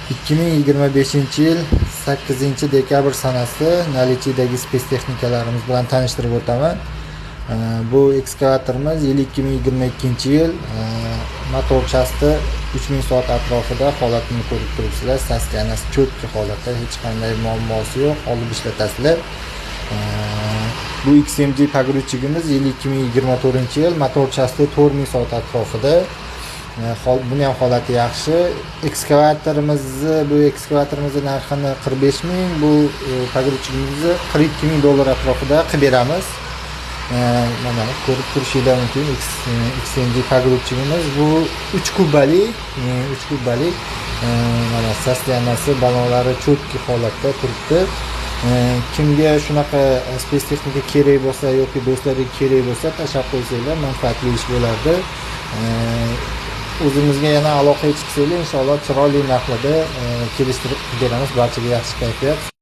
2025-yil 8-dekabr sanasi Nalichidagi spes texnikalarimiz bilan tanishtirib o'taman. Bu ekskavatorimiz 2022-yil motor chasti 3000 soat atrofida holatini ko'rib turibsizlar. Sostoyaniyasi cho'tki holatda, hech qanday muammosi yo'q, olib ishlatasizlar. Bu XMG pogruzchigimiz 2024-yil motor chasti 4000 soat atrofida. Buni ham holati yaxshi. Bu ekskavatorimizni narxini 45 ming, bu pogruzchigimizni $42,000 atrofida qilib beramiz. Mana ko'rib turishinglar mumkin. XMG pogruzchigimiz bu 3 kubalik, mana sostoyaniyasi, balonlari cho'tki holatda turibdi. Kimga shunaqa spes texnika kerak bo'lsa yoki do'stlarga kerak bo'lsa tashlab qo'ysanglar, manfaatli ish bo'lardi. O'zimizga yana aloqaga chiqsanglar, inshaalloh chiroyli narxlarda kelishtirib beramiz. Barchaga yaxshi kayfiyat.